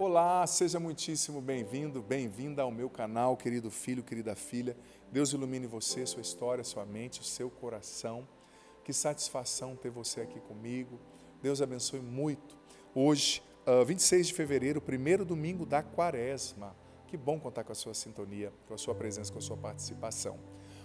Olá, seja muitíssimo bem-vindo, bem-vinda ao meu canal, querido filho, querida filha. Deus ilumine você, sua história, sua mente, o seu coração. Que satisfação ter você aqui comigo. Deus abençoe muito. Hoje, 26 de fevereiro, primeiro domingo da Quaresma. Que bom contar com a sua sintonia, com a sua presença, com a sua participação.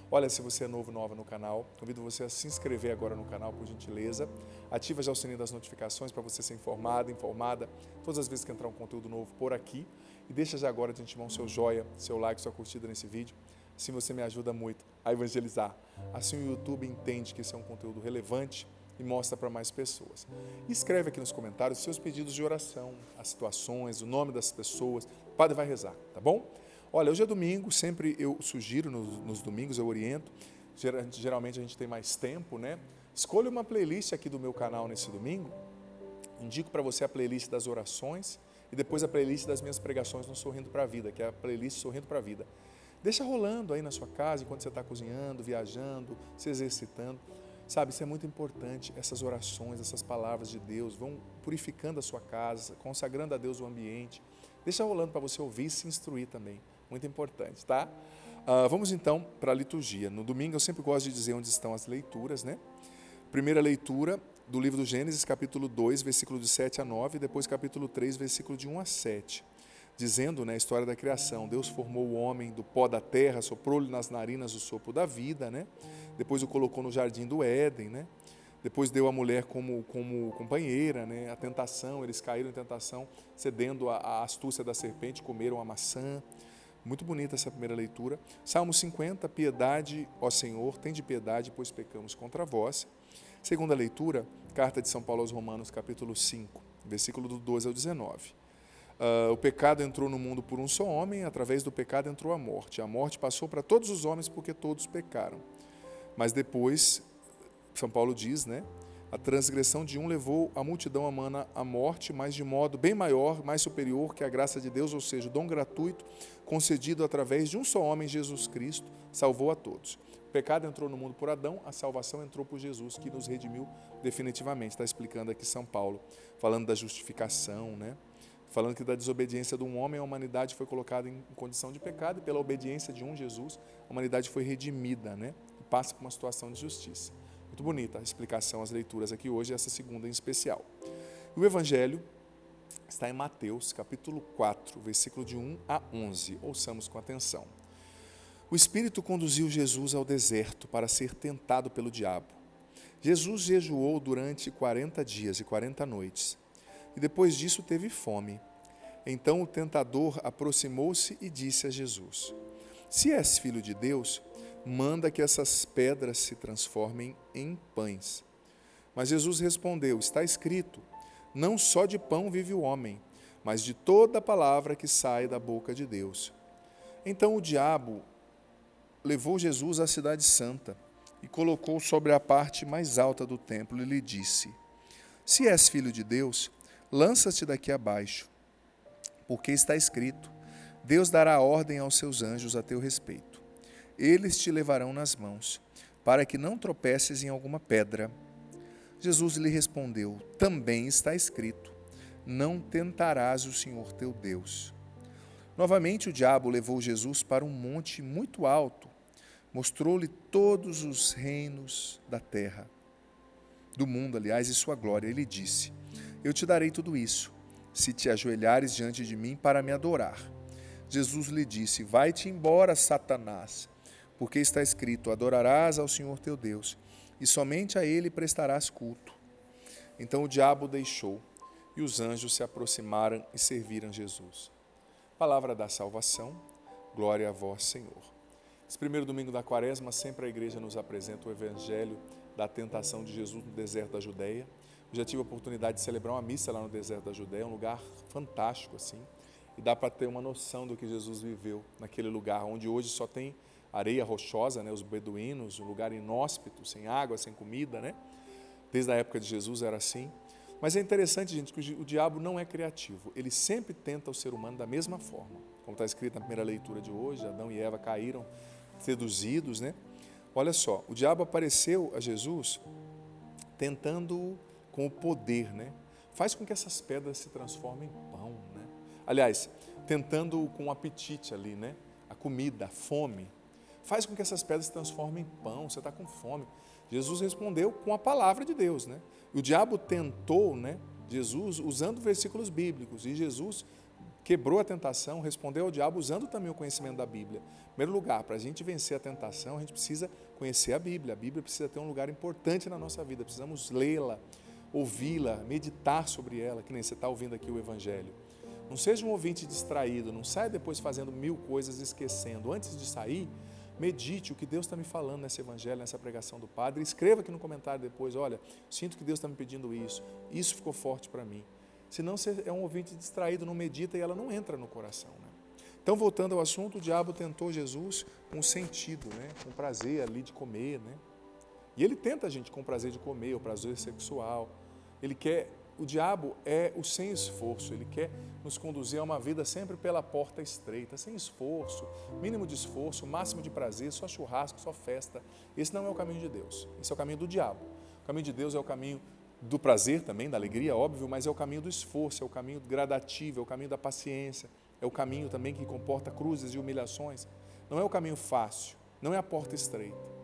Olha, se você é novo, nova no canal, convido você a se inscrever agora no canal, por gentileza. Ativa já o sininho das notificações para você ser informada, todas as vezes que entrar um conteúdo novo por aqui. E deixa já agora de antemão seu joia, seu like, sua curtida nesse vídeo. Assim você me ajuda muito a evangelizar. Assim o YouTube entende que esse é um conteúdo relevante e mostra para mais pessoas. E escreve aqui nos comentários seus pedidos de oração, as situações, o nome das pessoas. O padre vai rezar, tá bom? Olha, hoje é domingo, sempre eu sugiro, nos domingos eu oriento, geralmente a gente tem mais tempo, né? Escolha uma playlist aqui do meu canal nesse domingo, indico para você a playlist das orações e depois a playlist das minhas pregações no Sorrindo para a Vida, que é a playlist Sorrindo para a Vida. Deixa rolando aí na sua casa, enquanto você está cozinhando, viajando, se exercitando. Sabe, isso é muito importante, essas orações, essas palavras de Deus, vão purificando a sua casa, consagrando a Deus o ambiente. Deixa rolando para você ouvir e se instruir também. Muito importante, tá? Vamos então para a liturgia. No domingo eu sempre gosto de dizer onde estão as leituras, né? Primeira leitura do livro do Gênesis, capítulo 2, versículo de 7 a 9, e depois capítulo 3, versículo de 1 a 7. Dizendo, né, a história da criação. Deus formou o homem do pó da terra, soprou-lhe nas narinas o sopro da vida, né? Depois o colocou no jardim do Éden, né? Depois deu a mulher como companheira, né? A tentação, eles caíram em tentação, cedendo à astúcia da serpente, comeram a maçã. Muito bonita essa primeira leitura. Salmo 50, piedade, ó Senhor, tende piedade, pois pecamos contra vós. Segunda leitura, carta de São Paulo aos Romanos, capítulo 5, versículo do 12 ao 19. O pecado entrou no mundo por um só homem, através do pecado entrou a morte. A morte passou para todos os homens porque todos pecaram. Mas depois, São Paulo diz, né? A transgressão de um levou a multidão humana à morte, mas de modo bem maior, mais superior que a graça de Deus, ou seja, o dom gratuito concedido através de um só homem, Jesus Cristo, salvou a todos. O pecado entrou no mundo por Adão, a salvação entrou por Jesus, que nos redimiu definitivamente. Está explicando aqui São Paulo, falando da justificação, né? Falando que da desobediência de um homem, a humanidade foi colocada em condição de pecado, e pela obediência de um Jesus, a humanidade foi redimida, né? E passa por uma situação de justiça. Muito bonita a explicação, as leituras aqui hoje, essa segunda em especial. O Evangelho está em Mateus, capítulo 4, versículo de 1 a 11. Ouçamos com atenção. O Espírito conduziu Jesus ao deserto para ser tentado pelo diabo. Jesus jejuou durante 40 dias e 40 noites, e depois disso teve fome. Então o tentador aproximou-se e disse a Jesus: Se és filho de Deus, manda que essas pedras se transformem em pães. Mas Jesus respondeu: Está escrito, não só de pão vive o homem, mas de toda palavra que sai da boca de Deus. Então o diabo levou Jesus à cidade santa e colocou sobre a parte mais alta do templo e lhe disse: Se és filho de Deus, lança-te daqui abaixo, porque está escrito, Deus dará ordem aos seus anjos a teu respeito. Eles te levarão nas mãos, para que não tropeces em alguma pedra. Jesus lhe respondeu: Também está escrito, não tentarás o Senhor teu Deus. Novamente o diabo levou Jesus para um monte muito alto, mostrou-lhe todos os reinos da terra, do mundo, aliás, e sua glória. Ele disse: Eu te darei tudo isso, se te ajoelhares diante de mim para me adorar. Jesus lhe disse: Vai-te embora, Satanás, porque está escrito, adorarás ao Senhor teu Deus, e somente a ele prestarás culto. Então o diabo o deixou, e os anjos se aproximaram e serviram Jesus. Palavra da salvação, glória a vós, Senhor. Esse primeiro domingo da Quaresma, sempre a igreja nos apresenta o evangelho da tentação de Jesus no deserto da Judeia. Eu já tive a oportunidade de celebrar uma missa lá no deserto da Judeia, um lugar fantástico, assim, e dá para ter uma noção do que Jesus viveu naquele lugar, onde hoje só tem areia rochosa, né, os beduínos, um lugar inóspito, sem água, sem comida, né? Desde a época de Jesus era assim. Mas é interessante, gente, que o diabo não é criativo. Ele sempre tenta o ser humano da mesma forma. Como está escrito na primeira leitura de hoje, Adão e Eva caíram seduzidos, né? Olha só, o diabo apareceu a Jesus tentando com o poder, né? Faz com que essas pedras se transformem em pão, né? aliás, tentando com apetite ali, né? A comida, a fome. Faz com que essas pedras se transformem em pão, você está com fome. Jesus respondeu com a palavra de Deus, né? E o diabo tentou, né, Jesus usando versículos bíblicos, e Jesus quebrou a tentação, respondeu ao diabo usando também o conhecimento da Bíblia. Em primeiro lugar, para a gente vencer a tentação, a gente precisa conhecer a Bíblia precisa ter um lugar importante na nossa vida, precisamos lê-la, ouvi-la, meditar sobre ela, que nem você está ouvindo aqui o Evangelho. Não seja um ouvinte distraído, não saia depois fazendo 1000 coisas e esquecendo. Antes de sair, medite o que Deus está me falando nesse Evangelho, nessa pregação do Padre. Escreva aqui no comentário depois, olha, sinto que Deus está me pedindo isso ficou forte para mim. Senão você é um ouvinte distraído, não medita e ela não entra no coração, né? Então, voltando ao assunto, o diabo tentou Jesus com sentido, né? Com prazer ali de comer, né? E ele tenta a gente com prazer de comer, o prazer sexual. O diabo é o sem esforço, ele quer nos conduzir a uma vida sempre pela porta estreita, sem esforço, mínimo de esforço, máximo de prazer, só churrasco, só festa. Esse não é o caminho de Deus, esse é o caminho do diabo. O caminho de Deus é o caminho do prazer também, da alegria, óbvio, mas é o caminho do esforço, é o caminho gradativo, é o caminho da paciência, é o caminho também que comporta cruzes e humilhações. Não é o caminho fácil, não é a porta estreita.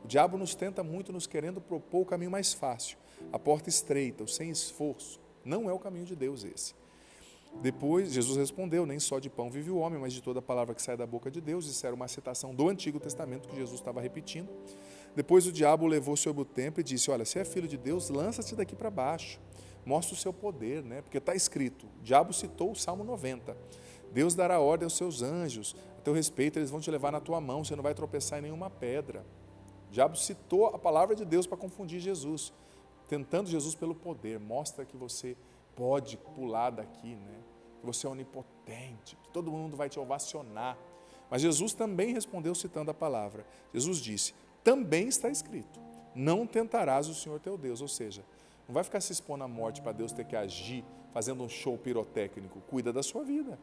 O diabo nos tenta muito nos querendo propor o caminho mais fácil, a porta estreita, o sem esforço. Não é o caminho de Deus esse. Depois, Jesus respondeu, nem só de pão vive o homem, mas de toda palavra que sai da boca de Deus. Isso era uma citação do Antigo Testamento que Jesus estava repetindo. Depois o diabo o levou sobre o templo e disse, olha, se é filho de Deus, lança-se daqui para baixo. Mostra o seu poder, né? Porque está escrito, o diabo citou o Salmo 90. Deus dará ordem aos seus anjos, a teu respeito eles vão te levar na tua mão, você não vai tropeçar em nenhuma pedra. O diabo citou a palavra de Deus para confundir Jesus, tentando Jesus pelo poder. Mostra que você pode pular daqui, né? Que você é onipotente, que todo mundo vai te ovacionar. Mas Jesus também respondeu citando a palavra. Jesus disse, também está escrito, não tentarás o Senhor teu Deus. Ou seja, não vai ficar se expondo à morte para Deus ter que agir, fazendo um show pirotécnico. Cuida da sua vida.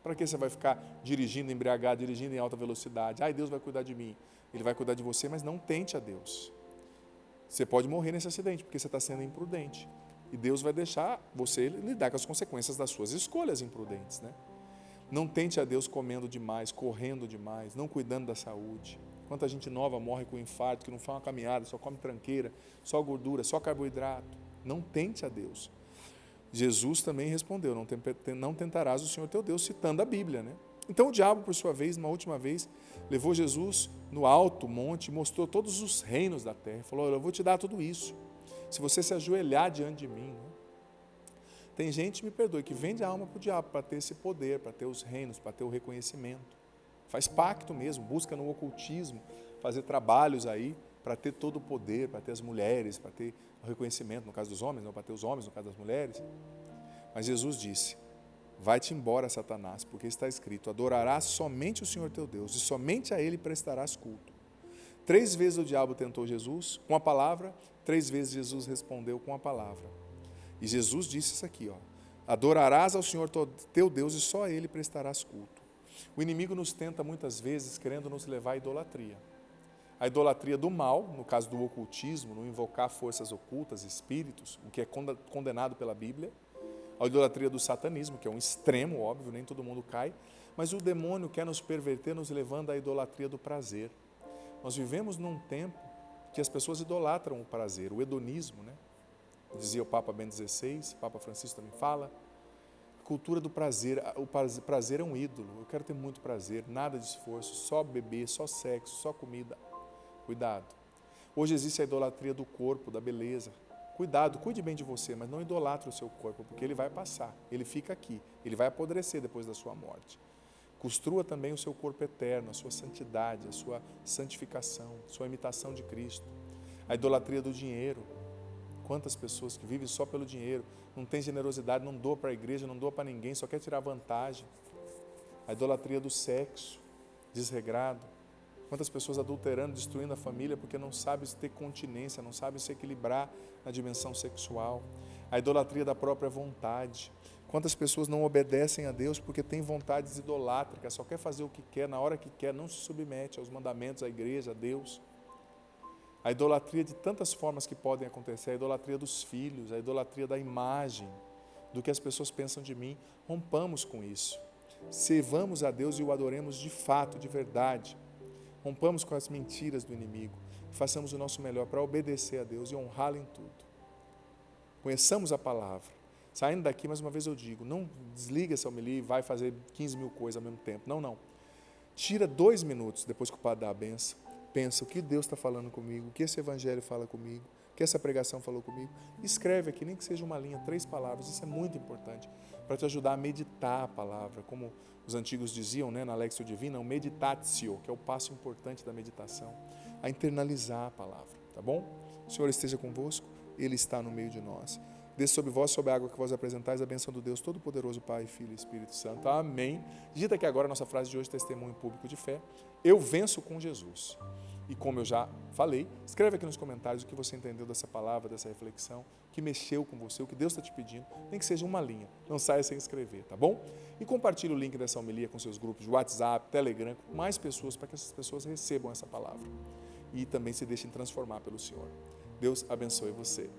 Para que você vai ficar dirigindo embriagado, dirigindo em alta velocidade? Ai, Deus vai cuidar de mim. Ele vai cuidar de você, mas não tente a Deus. Você pode morrer nesse acidente, porque você está sendo imprudente. E Deus vai deixar você lidar com as consequências das suas escolhas imprudentes, né? Não tente a Deus comendo demais, correndo demais, não cuidando da saúde. Quanta gente nova morre com infarto, que não faz uma caminhada, só come tranqueira, só gordura, só carboidrato. Não tente a Deus. Jesus também respondeu, não tentarás o Senhor teu Deus, citando a Bíblia, né? Então o diabo, por sua vez, uma última vez, levou Jesus no alto monte, mostrou todos os reinos da terra, falou, eu vou te dar tudo isso, se você se ajoelhar diante de mim, né? Tem gente, me perdoe, que vende a alma para o diabo, para ter esse poder, para ter os reinos, para ter o reconhecimento. Faz pacto mesmo, busca no ocultismo, fazer trabalhos aí, para ter todo o poder, para ter as mulheres, para ter o reconhecimento, no caso dos homens, não para ter os homens, no caso das mulheres. Mas Jesus disse, vai-te embora, Satanás, porque está escrito, adorarás somente o Senhor teu Deus, e somente a Ele prestarás culto. 3 vezes o diabo tentou Jesus com a palavra, 3 vezes Jesus respondeu com a palavra. E Jesus disse isso aqui, ó, adorarás ao Senhor teu Deus e só a Ele prestarás culto. O inimigo nos tenta muitas vezes querendo nos levar à idolatria. A idolatria do mal, no caso do ocultismo, no invocar forças ocultas, espíritos, o que é condenado pela Bíblia. A idolatria do satanismo, que é um extremo, óbvio, nem todo mundo cai. Mas o demônio quer nos perverter, nos levando à idolatria do prazer. Nós vivemos num tempo que as pessoas idolatram o prazer, o hedonismo, né? Dizia o Papa Bento XVI, o Papa Francisco também fala. Cultura do prazer, o prazer é um ídolo, eu quero ter muito prazer, nada de esforço, só beber, só sexo, só comida. Cuidado. Hoje existe a idolatria do corpo, da beleza. Cuidado, cuide bem de você, mas não idolatre o seu corpo, porque ele vai passar, ele fica aqui, ele vai apodrecer depois da sua morte. Construa também o seu corpo eterno, a sua santidade, a sua santificação, a sua imitação de Cristo. A idolatria do dinheiro. Quantas pessoas que vivem só pelo dinheiro, não tem generosidade, não doa para a igreja, não doa para ninguém, só quer tirar vantagem. A idolatria do sexo, desregrado. Quantas pessoas adulterando, destruindo a família porque não sabem ter continência, não sabem se equilibrar na dimensão sexual. A idolatria da própria vontade. Quantas pessoas não obedecem a Deus porque têm vontades idolátricas, só quer fazer o que quer, na hora que quer, não se submete aos mandamentos, à igreja, a Deus. A idolatria de tantas formas que podem acontecer, a idolatria dos filhos, a idolatria da imagem. do que as pessoas pensam de mim. Rompamos com isso. Servamos a Deus e o adoremos de fato, de verdade. Rompamos com as mentiras do inimigo. Façamos o nosso melhor para obedecer a Deus e honrá-lo em tudo. Conheçamos a palavra. Saindo daqui, mais uma vez eu digo, não desliga essa homilia e vai fazer 15 mil coisas ao mesmo tempo. Não, não. Tira 2 minutos depois que o padre dá a benção. Pensa o que Deus está falando comigo, o que esse evangelho fala comigo, o que essa pregação falou comigo. Escreve aqui, nem que seja uma linha, 3 palavras. Isso é muito importante para te ajudar a meditar a palavra. Como os antigos diziam, né, na Lexio Divina, o meditatio, que é o passo importante da meditação, a internalizar a palavra. Tá bom? O Senhor esteja convosco, Ele está no meio de nós. Desça sobre vós, sobre a água que vós apresentais, a bênção do Deus Todo-Poderoso, Pai, Filho e Espírito Santo. Amém. Digita aqui agora a nossa frase de hoje, testemunho público de fé. Eu venço com Jesus. E como eu já falei, escreve aqui nos comentários o que você entendeu dessa palavra, dessa reflexão, que mexeu com você, o que Deus está te pedindo, nem que seja uma linha. Não saia sem escrever, tá bom? E compartilhe o link dessa homilia com seus grupos de WhatsApp, Telegram, com mais pessoas, para que essas pessoas recebam essa palavra. E também se deixem transformar pelo Senhor. Deus abençoe você.